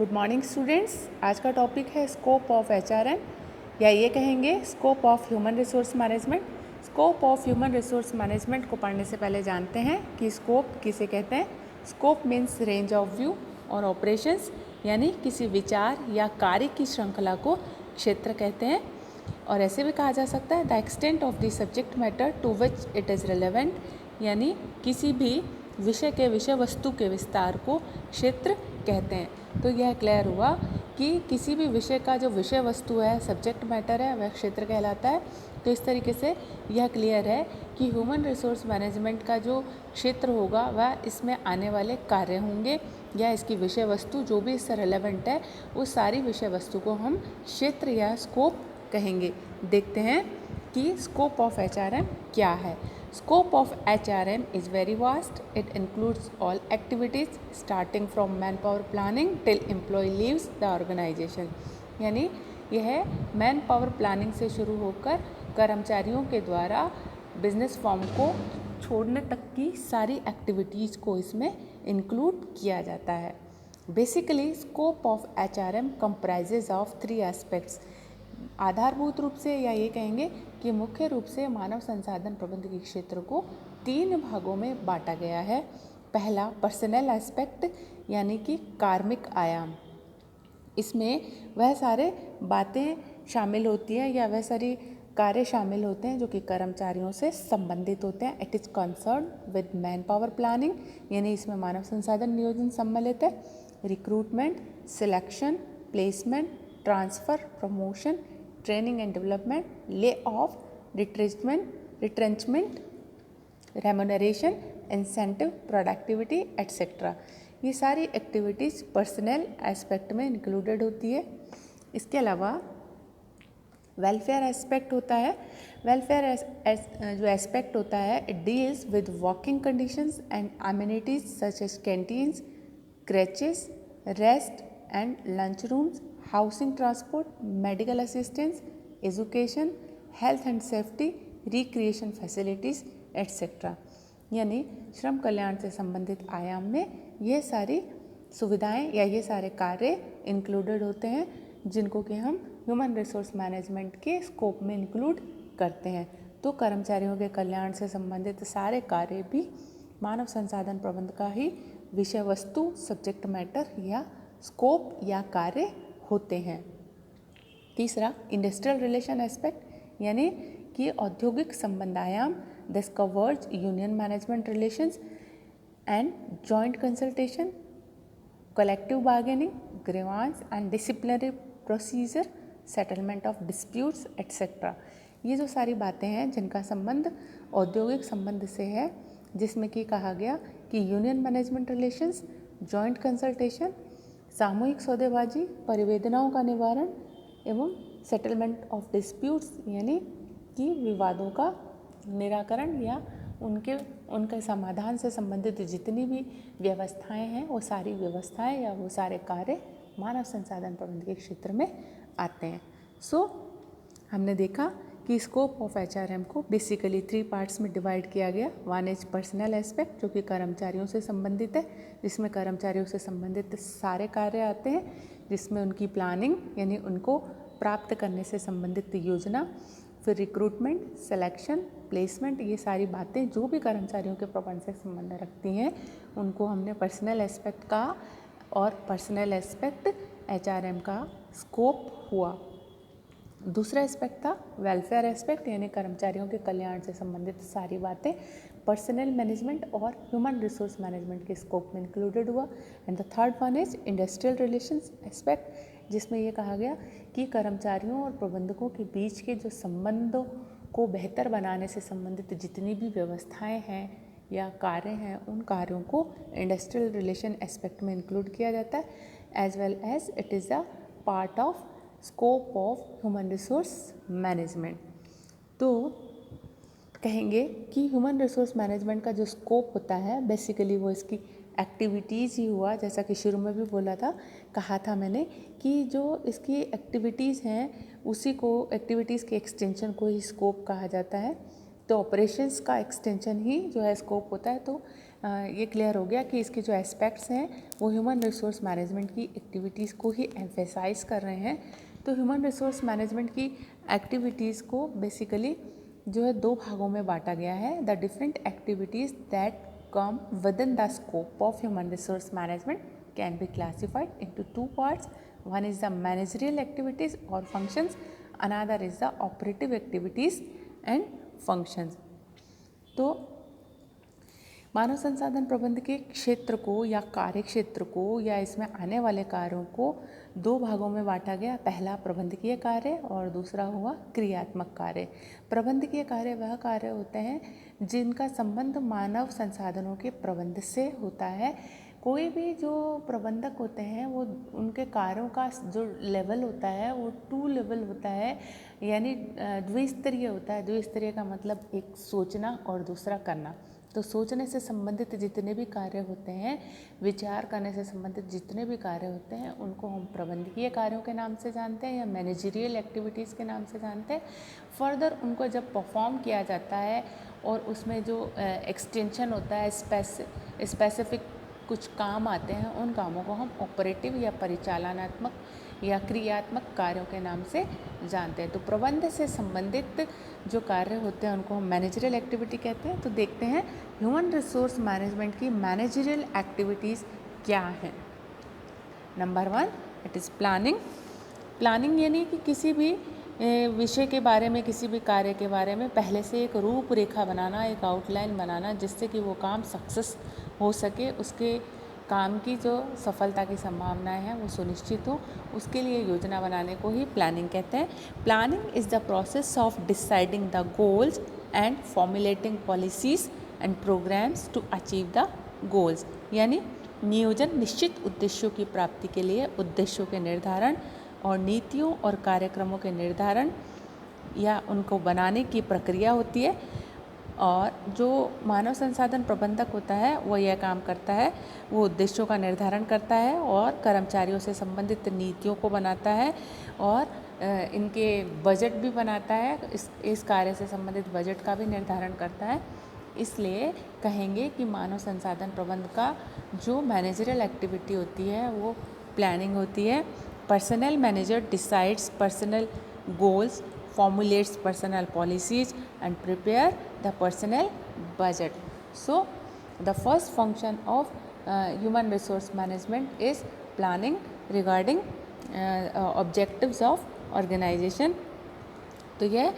Good morning students. आज का topic है स्कोप ऑफ एचआरएम, या ये कहेंगे scope of human resource management. Scope of human resource management को पढ़ने से पहले जानते हैं कि स्कोप किसे कहते हैं। Scope means range of view और ऑपरेशंस, यानी किसी विचार या कार्य की श्रृंखला को क्षेत्र कहते हैं। और ऐसे भी कहा जा सकता है the extent of the subject matter to which it is relevant, यानी किसी भी विषय के विषय वस्तु के विस्तार को क्षेत्र कहते हैं। तो यह क्लियर हुआ कि किसी भी विषय का जो विषय वस्तु है, सब्जेक्ट मैटर है, वह क्षेत्र कहलाता है। तो इस तरीके से यह क्लियर है कि ह्यूमन रिसोर्स मैनेजमेंट का जो क्षेत्र होगा वह इसमें आने वाले कार्य होंगे, या इसकी विषय वस्तु जो भी इससे रेलेवेंट है उस सारी विषय वस्तु को हम क्षेत्र या स्कोप कहेंगे। देखते हैं कि स्कोप ऑफ एचआरएम क्या है। Scope of HRM is very vast. It includes all activities starting from manpower planning till employee leaves the organization. यानी यह मैन पावर प्लानिंग से शुरू होकर कर्मचारियों के द्वारा बिजनेस फॉर्म को छोड़ने तक की सारी एक्टिविटीज़ को इसमें इंक्लूड किया जाता है। Basically scope of HRM comprises of 3 aspects. आधारभूत रूप से या ये कहेंगे कि मुख्य रूप से मानव संसाधन प्रबंधन के क्षेत्र को 3 भागों में बांटा गया है। पहला पर्सनल एस्पेक्ट, यानी कि कार्मिक आयाम। इसमें वह सारे बातें शामिल होती हैं या वह सारी कार्य शामिल होते हैं जो कि कर्मचारियों से संबंधित होते हैं। It is concern with man power planning, यानी इसमें मानव संसाधन नियोजन सम्मिलित है। Recruitment, selection, placement, transfer, promotion, training and development, lay off, retrenchment, remuneration, incentive, productivity etcetera. ये सारी एक्टिविटीज़ पर्सनल एस्पेक्ट में इंक्लूडेड होती है। इसके अलावा वेलफेयर एस्पेक्ट होता है। वेलफेयर जो एस्पेक्ट होता है it deals with working conditions and amenities such as canteens, creches, rest and lunch rooms, housing, transport, medical assistance, education, health and safety, recreation facilities etcetera. यानी श्रम कल्याण से संबंधित आयाम में ये सारी सुविधाएं या ये सारे कार्य इंक्लूडेड होते हैं जिनको कि हम ह्यूमन रिसोर्स मैनेजमेंट के स्कोप में इंक्लूड करते हैं। तो कर्मचारियों के कल्याण से संबंधित सारे कार्य भी मानव संसाधन प्रबंधन का ही विषय वस्तु, सब्जेक्ट मैटर या स्कोप या कार्य होते हैं। तीसरा इंडस्ट्रियल रिलेशन एस्पेक्ट, यानी कि औद्योगिक संबंध आयाम। This covers union management relations and joint consultation, collective bargaining, grievance and disciplinary procedure, settlement of disputes etcetera. ये जो सारी बातें हैं जिनका संबंध औद्योगिक संबंध से है, जिसमें कि कहा गया कि union management relations, joint consultation, सामूहिक सौदेबाजी, परिवेदनाओं का निवारण एवं सेटलमेंट ऑफ डिस्प्यूट्स, यानी कि विवादों का निराकरण या उनके समाधान से संबंधित जितनी भी व्यवस्थाएं हैं वो सारी व्यवस्थाएं या वो सारे कार्य मानव संसाधन प्रबंधन के क्षेत्र में आते हैं। हमने देखा कि स्कोप ऑफ एचआरएम को बेसिकली 3 पार्ट्स में डिवाइड किया गया। 1 इज पर्सनल एस्पेक्ट, जो कि कर्मचारियों से संबंधित है, जिसमें कर्मचारियों से संबंधित सारे कार्य आते हैं, जिसमें उनकी प्लानिंग यानी उनको प्राप्त करने से संबंधित योजना, फिर रिक्रूटमेंट, सिलेक्शन, प्लेसमेंट, ये सारी बातें जो भी कर्मचारियों के प्रबंधन से संबंध रखती हैं उनको हमने पर्सनल एस्पेक्ट कहा। और पर्सनल एस्पेक्ट एचआरएम का स्कोप हुआ। दूसरा एस्पेक्ट था वेलफेयर एस्पेक्ट, यानी कर्मचारियों के कल्याण से संबंधित सारी बातें पर्सनल मैनेजमेंट और ह्यूमन रिसोर्स मैनेजमेंट के स्कोप में इंक्लूडेड हुआ। And the third one is industrial relations aspect, जिसमें ये कहा गया कि कर्मचारियों और प्रबंधकों के बीच के जो संबंधों को बेहतर बनाने से संबंधित जितनी भी व्यवस्थाएं हैं या कार्य हैं उन कार्यों को इंडस्ट्रियल रिलेशन एस्पेक्ट में इंक्लूड किया जाता है, as well as it is a part of scope of human resource management. तो कहेंगे कि ह्यूमन रिसोर्स मैनेजमेंट का जो स्कोप होता है बेसिकली वो इसकी एक्टिविटीज़ ही हुआ। जैसा कि शुरू में भी कहा था मैंने कि जो इसकी एक्टिविटीज़ हैं उसी को एक्टिविटीज़ के एक्सटेंशन को ही स्कोप कहा जाता है। तो ऑपरेशंस का एक्सटेंशन ही जो है स्कोप होता है। तो ये क्लियर हो गया कि इसके जो एस्पेक्ट्स हैं वो ह्यूमन रिसोर्स मैनेजमेंट की एक्टिविटीज़ को ही एम्फेसाइज कर रहे हैं। तो ह्यूमन रिसोर्स मैनेजमेंट की एक्टिविटीज़ को बेसिकली जो है 2 भागों में बांटा गया है। The different activities that come with in the scope of human resource management can be classified into 2 parts. One is the managerial activities or functions, another is the operative activities and functions. तो मानव संसाधन प्रबंध के क्षेत्र को या कार्य क्षेत्र को या इसमें आने वाले कार्यों को 2 भागों में बांटा गया। पहला प्रबंधकीय कार्य और दूसरा हुआ क्रियात्मक कार्य। प्रबंधकीय कार्य वह कार्य होते हैं जिनका संबंध मानव संसाधनों के प्रबंध से होता है। कोई भी जो प्रबंधक होते हैं वो उनके कार्यों का जो लेवल होता है वो 2 लेवल होता है, यानी द्विस्तरीय होता है। द्विस्तरीय का मतलब एक सोचना और दूसरा करना। तो सोचने से संबंधित जितने भी कार्य होते हैं, विचार करने से संबंधित जितने भी कार्य होते हैं, उनको हम प्रबंधकीय कार्यों के नाम से जानते हैं या मैनेजरियल एक्टिविटीज़ के नाम से जानते हैं। फर्दर उनको जब परफॉर्म किया जाता है और उसमें जो एक्सटेंशन होता है, स्पेसिफिक कुछ काम आते हैं, उन कामों को हम ऑपरेटिव या परिचालनात्मक या क्रियात्मक कार्यों के नाम से जानते हैं। तो प्रबंध से संबंधित जो कार्य होते हैं उनको हम मैनेजरियल एक्टिविटी कहते हैं। तो देखते हैं ह्यूमन रिसोर्स मैनेजमेंट की मैनेजरियल एक्टिविटीज़ क्या हैं। Number 1 it is planning. Planning यानी कि किसी भी विषय के बारे में, किसी भी कार्य के बारे में पहले से एक रूपरेखा बनाना, एक आउटलाइन बनाना, जिससे कि वो काम सक्सेस हो सके, उसके काम की जो सफलता की संभावनाएं हैं वो सुनिश्चित हो, उसके लिए योजना बनाने को ही प्लानिंग कहते हैं। Planning is the process of deciding the goals and formulating policies and programs to achieve the goals. यानी नियोजन निश्चित उद्देश्यों की प्राप्ति के लिए उद्देश्यों के निर्धारण और नीतियों और कार्यक्रमों के निर्धारण या उनको बनाने की प्रक्रिया होती है। और जो मानव संसाधन प्रबंधक होता है वो यह काम करता है, वो उद्देश्यों का निर्धारण करता है और कर्मचारियों से संबंधित नीतियों को बनाता है और इनके बजट भी बनाता है, इस कार्य से संबंधित बजट का भी निर्धारण करता है। इसलिए कहेंगे कि मानव संसाधन प्रबंध का जो मैनेजरियल एक्टिविटी होती है वो प्लानिंग होती है। Personal manager decides personal goals, formulates personnel policies and prepare the personnel budget. So the first function of human resource management is planning regarding objectives of organization. तो यह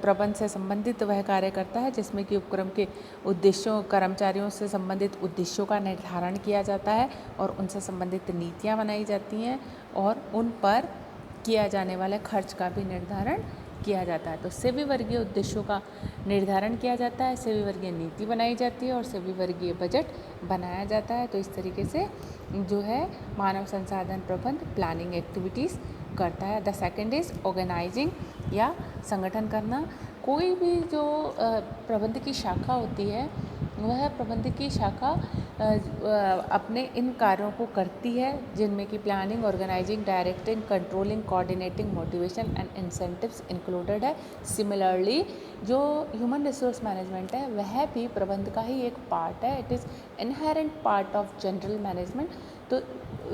प्रबंध से संबंधित वह कार्य करता है जिसमें कि उपक्रम के उद्देश्यों, कर्मचारियों से संबंधित उद्देश्यों का निर्धारण किया जाता है और उनसे संबंधित नीतियाँ बनाई जाती हैं और उन पर किया जाने वाले खर्च का भी निर्धारण किया जाता है। तो सेवी वर्गीय उद्देश्यों का निर्धारण किया जाता है, सेवी वर्गीय नीति बनाई जाती है और सेवी वर्गीय बजट बनाया जाता है। तो इस तरीके से जो है मानव संसाधन प्रबंध प्लानिंग एक्टिविटीज़ करता है। द सेकेंड इज़ ऑर्गेनाइजिंग या संगठन करना। कोई भी जो प्रबंध की शाखा होती है वह प्रबंध की शाखा अपने इन कार्यों को करती है जिनमें कि planning, organizing, directing, controlling, coordinating, motivation and incentives included है। सिमिलरली जो ह्यूमन रिसोर्स मैनेजमेंट है वह भी प्रबंध का ही एक पार्ट है। It is inherent part of general management. तो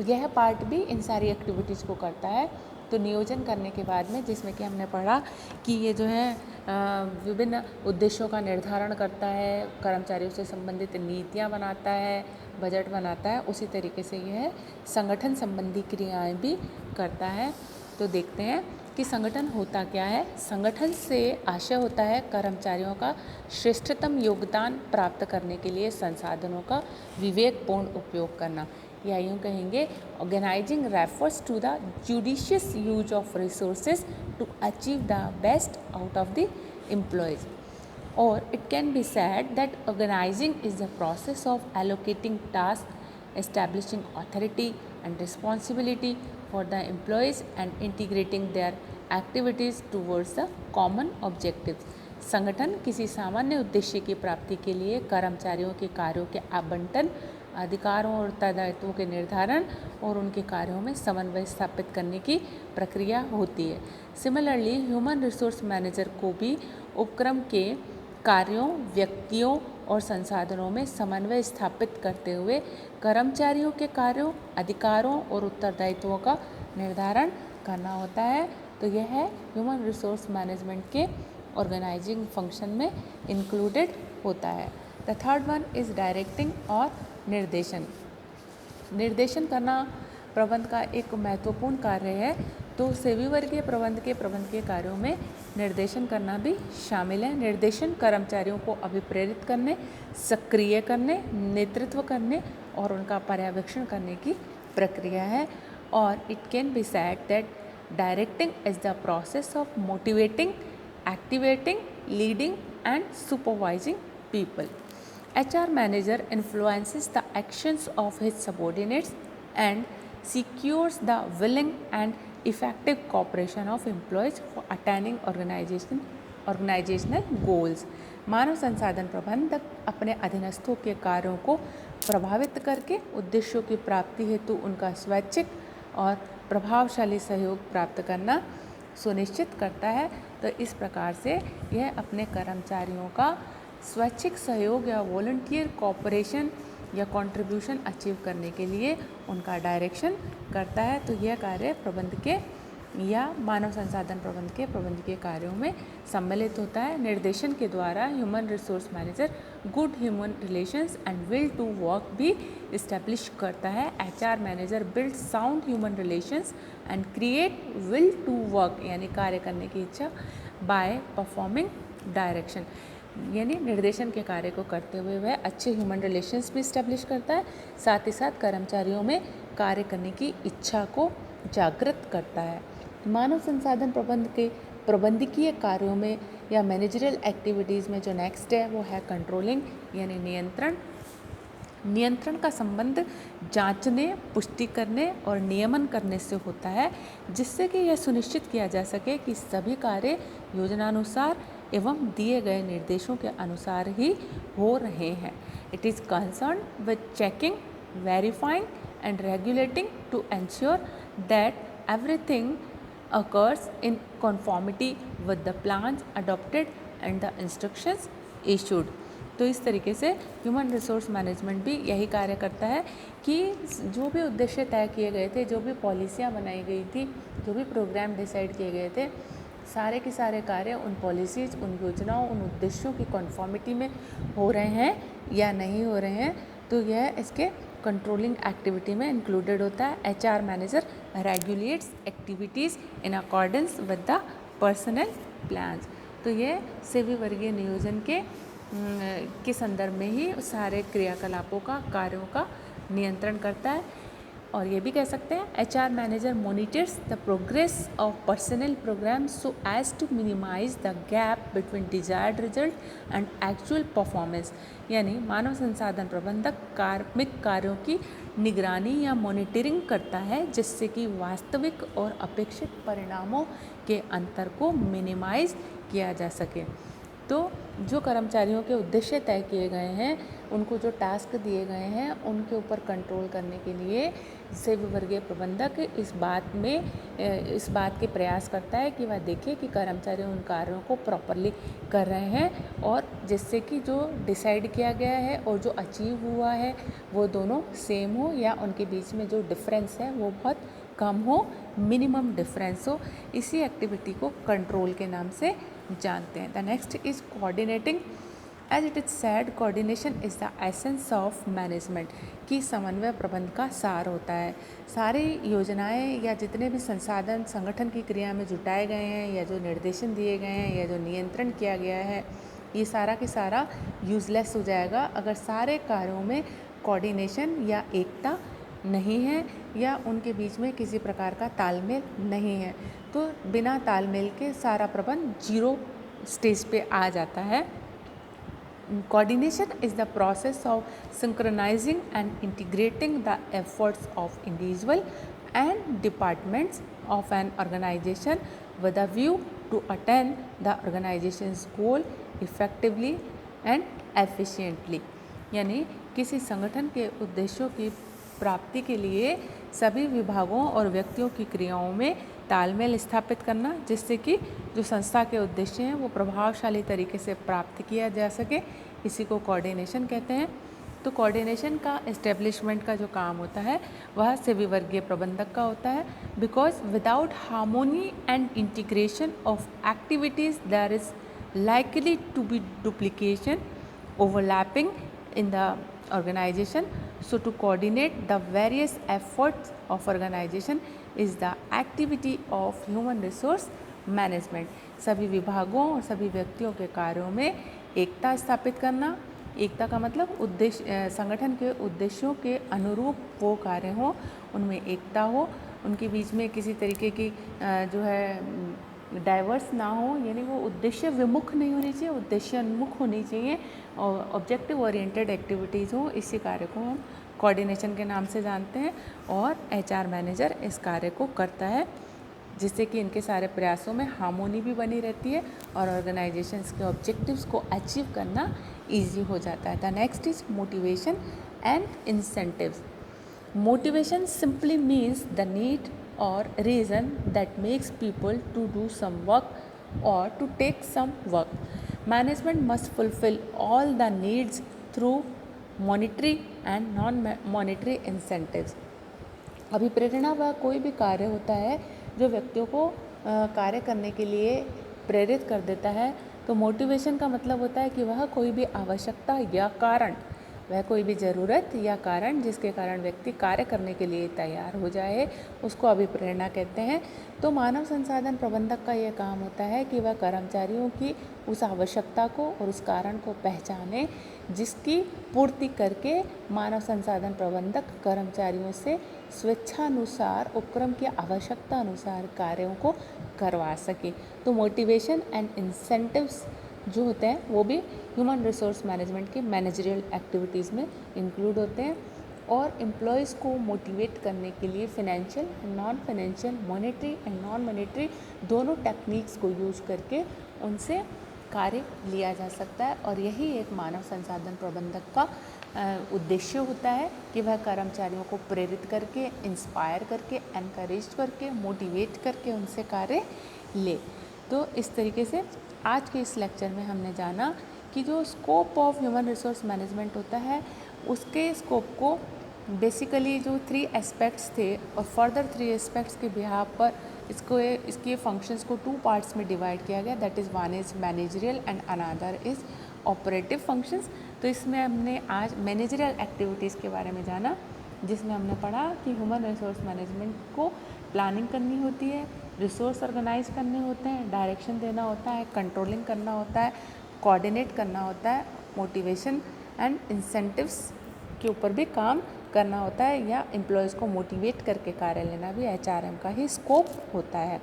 यह पार्ट भी इन सारी एक्टिविटीज़ को करता है। तो नियोजन करने के बाद में, जिसमें कि हमने पढ़ा कि ये जो है विभिन्न उद्देश्यों का निर्धारण करता है, कर्मचारियों से संबंधित नीतियाँ बनाता है, बजट बनाता है, उसी तरीके से यह संगठन संबंधी क्रियाएं भी करता है। तो देखते हैं कि संगठन होता क्या है। संगठन से आशय होता है कर्मचारियों का श्रेष्ठतम योगदान प्राप्त करने के लिए संसाधनों का विवेकपूर्ण उपयोग करना, या यूँ कहेंगे organising refers to the judicious use of resources to achieve the best out of the employees. और it can be said that organising is the process of allocating task, establishing authority and responsibility for the employees and integrating their activities towards the common objectives. संगठन किसी सामान्य उद्देश्य की प्राप्ति के लिए कर्मचारियों के कार्यों के आवंटन, अधिकारों और दायित्वों के निर्धारण और उनके कार्यों में समन्वय स्थापित करने की प्रक्रिया होती है। सिमिलरली ह्यूमन रिसोर्स मैनेजर को भी उपक्रम के कार्यों, व्यक्तियों और संसाधनों में समन्वय स्थापित करते हुए कर्मचारियों के कार्यों, अधिकारों और उत्तरदायित्वों का निर्धारण करना होता है। तो यह है ह्यूमन रिसोर्स मैनेजमेंट के ऑर्गेनाइजिंग फंक्शन में इंक्लूडेड होता है। The third one is directing और निर्देशन। निर्देशन करना प्रबंध का एक महत्वपूर्ण कार्य है। तो सेवी वर्गीय प्रबंध के कार्यों में निर्देशन करना भी शामिल है। निर्देशन कर्मचारियों को अभिप्रेरित करने, सक्रिय करने, नेतृत्व करने और उनका पर्यवेक्षण करने की प्रक्रिया है। और it can be said that directing is the process of motivating, activating, leading and supervising people. HR manager influences the actions of his subordinates and secures the willing and effective cooperation of employees for attaining organizational goals. मानव संसाधन प्रबंधक अपने अधीनस्थों के कार्यों को प्रभावित करके उद्देश्यों की प्राप्ति हेतु उनका स्वैच्छिक और प्रभावशाली सहयोग प्राप्त करना सुनिश्चित करता है। तो इस प्रकार से यह अपने कर्मचारियों का स्वैच्छिक सहयोग या वॉलंटियर कोऑपरेशन या कंट्रीब्यूशन अचीव करने के लिए उनका डायरेक्शन करता है। तो यह कार्य प्रबंध के या मानव संसाधन प्रबंध के कार्यों में सम्मिलित होता है। निर्देशन के द्वारा human resource manager good human relations and will to work भी इस्टेब्लिश करता है। HR manager build sound human relations and create will to work यानी कार्य करने की इच्छा बाय परफॉर्मिंग डायरेक्शन, यानी निर्देशन के कार्य को करते हुए वह अच्छे ह्यूमन रिलेशंस भी इस्टेब्लिश करता है, साथ ही साथ कर्मचारियों में कार्य करने की इच्छा को जागृत करता है। मानव संसाधन प्रबंध के प्रबंधकीय कार्यों में या मैनेजरियल एक्टिविटीज़ में जो नेक्स्ट है वो है कंट्रोलिंग यानी नियंत्रण। नियंत्रण का संबंध जांचने, पुष्टि करने और नियमन करने से होता है, जिससे कि यह सुनिश्चित किया जा सके कि सभी कार्य योजनानुसार एवं दिए गए निर्देशों के अनुसार ही हो रहे हैं। It is concern with checking, verifying and regulating to ensure that everything occurs in conformity with the plans adopted and the instructions issued. तो इस तरीके से ह्यूमन रिसोर्स मैनेजमेंट भी यही कार्य करता है कि जो भी उद्देश्य तय किए गए थे, जो भी पॉलिसियाँ बनाई गई थी, जो भी प्रोग्राम डिसाइड किए गए थे, सारे के सारे कार्य उन पॉलिसीज़, उन योजनाओं, उन उद्देश्यों की कॉन्फॉर्मिटी में हो रहे हैं या नहीं हो रहे हैं। तो यह इसके कंट्रोलिंग एक्टिविटी में इंक्लूडेड होता है। HR manager regulates activities in accordance with the personal plans. तो ये सेवी वर्गीय नियोजन के संदर्भ में ही सारे क्रियाकलापों का, कार्यों का नियंत्रण करता है। और ये भी कह सकते हैं HR manager monitors the progress of personnel program so as to minimize the gap between desired result and actual performance, यानी मानव संसाधन प्रबंधक कार्मिक कार्यों की निगरानी या मॉनिटरिंग करता है, जिससे कि वास्तविक और अपेक्षित परिणामों के अंतर को मिनिमाइज किया जा सके। तो जो कर्मचारियों के उद्देश्य तय किए गए हैं, उनको जो टास्क दिए गए हैं, उनके ऊपर कंट्रोल करने के लिए सेवी वर्गीय प्रबंधक इस बात के प्रयास करता है कि वह देखे कि कर्मचारी उन कार्यों को प्रॉपरली कर रहे हैं और जिससे कि जो डिसाइड किया गया है और जो अचीव हुआ है वो दोनों सेम हो या उनके बीच में जो डिफरेंस है वो बहुत कम हो, मिनिमम डिफरेंस हो। इसी एक्टिविटी को कंट्रोल के नाम से जानते हैं। The next is coordinating. As it is said, coordination is the essence of management, की समन्वय प्रबंध का सार होता है। सारी योजनाएं या जितने भी संसाधन संगठन की क्रिया में जुटाए गए हैं या जो निर्देशन दिए गए हैं या जो नियंत्रण किया गया है, ये सारा के सारा यूजलेस हो जाएगा अगर सारे कार्यों में कोऑर्डिनेशन या एकता नहीं है या उनके बीच में किसी प्रकार का तालमेल नहीं है। तो बिना तालमेल के सारा प्रबंध जीरो स्टेज पे आ जाता है। Coordination is the process of synchronizing and integrating the efforts of individual and departments of an organization with a view to attain the organization's goal effectively and efficiently. यानी किसी संगठन के उद्देश्यों की प्राप्ति के लिए सभी विभागों और व्यक्तियों की क्रियाओं में तालमेल स्थापित करना, जिससे कि जो संस्था के उद्देश्य हैं वो प्रभावशाली तरीके से प्राप्त किया जा सके इसी को कोऑर्डिनेशन कहते हैं। तो कोऑर्डिनेशन का एस्टेब्लिशमेंट का जो काम होता है वह सभी वर्गीय प्रबंधक का होता है, because without harmony and integration of activities there is likely to be duplication, overlapping in the organization. So to coordinate the various efforts of organization is the activity of human resource management. सभी विभागों और सभी व्यक्तियों के कार्यों में एकता स्थापित करना। एकता का मतलब उद्देश्य, संगठन के उद्देश्यों के अनुरूप वो कार्य हों, उनमें एकता हो, उनके बीच में किसी तरीके की जो है डाइवर्स ना हो, यानी वो उद्देश्य विमुख नहीं होनी चाहिए, उद्देश्य उन्मुख होनी चाहिए और ऑब्जेक्टिव ओरिएंटेड एक्टिविटीज़ हो। इसी कार्य को हम कोऑर्डिनेशन के नाम से जानते हैं और एचआर मैनेजर इस कार्य को करता है, जिससे कि इनके सारे प्रयासों में हार्मोनी भी बनी रहती है और ऑर्गेनाइजेशंस के ऑब्जेक्टिव्स को अचीव करना ईजी हो जाता है। The next is motivation and incentives. Motivation simply means the need or reason that makes people to do some work or to take some work. Management must fulfill all the needs through monetary and non-monetary incentives. अभिप्रेरणा वह कोई भी कार्य होता है जो व्यक्तियों को कार्य करने के लिए प्रेरित कर देता है। तो मोटिवेशन का मतलब होता है कि वह कोई भी आवश्यकता या कारण, वह कोई भी ज़रूरत या कारण जिसके कारण व्यक्ति कार्य करने के लिए तैयार हो जाए, उसको अभिप्रेरणा कहते हैं। तो मानव संसाधन प्रबंधक का यह काम होता है कि वह कर्मचारियों की उस आवश्यकता को और उस कारण को पहचाने, जिसकी पूर्ति करके मानव संसाधन प्रबंधक कर्मचारियों से स्वेच्छानुसार उपक्रम की आवश्यकता अनुसार कार्यों को करवा सके। तो मोटिवेशन एंड इंसेंटिव्स जो होते हैं वो भी ह्यूमन रिसोर्स मैनेजमेंट के मैनेजरियल एक्टिविटीज़ में इंक्लूड होते हैं और एम्प्लॉयज़ को मोटिवेट करने के लिए financial, non financial, monetary and non monetary दोनों टेक्निक्स को यूज करके उनसे कार्य लिया जा सकता है। और यही एक मानव संसाधन प्रबंधक का उद्देश्य होता है कि वह कर्मचारियों को प्रेरित करके, इंस्पायर करके, एनकरेज करके, मोटिवेट करके उनसे कार्य ले। तो इस तरीके से आज के इस लेक्चर में हमने जाना कि जो scope of human resource management होता है, उसके स्कोप को बेसिकली जो 3 एस्पेक्ट्स थे और फर्दर 3 एस्पेक्ट्स के बिहाव पर इसके फंक्शंस को 2 पार्ट्स में डिवाइड किया गया। That is one is managerial and another is operative functions. तो इसमें हमने आज मैनेजरियल एक्टिविटीज़ के बारे में जाना, जिसमें हमने पढ़ा कि ह्यूमन रिसोर्स मैनेजमेंट को प्लानिंग करनी होती है, रिसोर्स ऑर्गेनाइज करने होते हैं, डायरेक्शन देना होता है, कंट्रोलिंग करना होता है, कोऑर्डिनेट करना होता है, मोटिवेशन एंड इंसेंटिव्स के ऊपर भी काम करना होता है, या एम्प्लॉयज़ को मोटिवेट करके कार्य लेना भी एचआरएम का ही स्कोप होता है।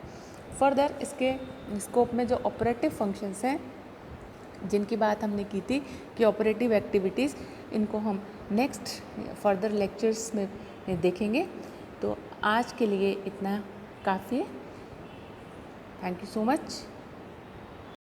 फर्दर इसके स्कोप में जो ऑपरेटिव फंक्शंस हैं जिनकी बात हमने की थी कि ऑपरेटिव एक्टिविटीज़, इनको हम नेक्स्ट फर्दर लेक्चर्स में देखेंगे। तो आज के लिए इतना काफ़ी है। Thank you so much.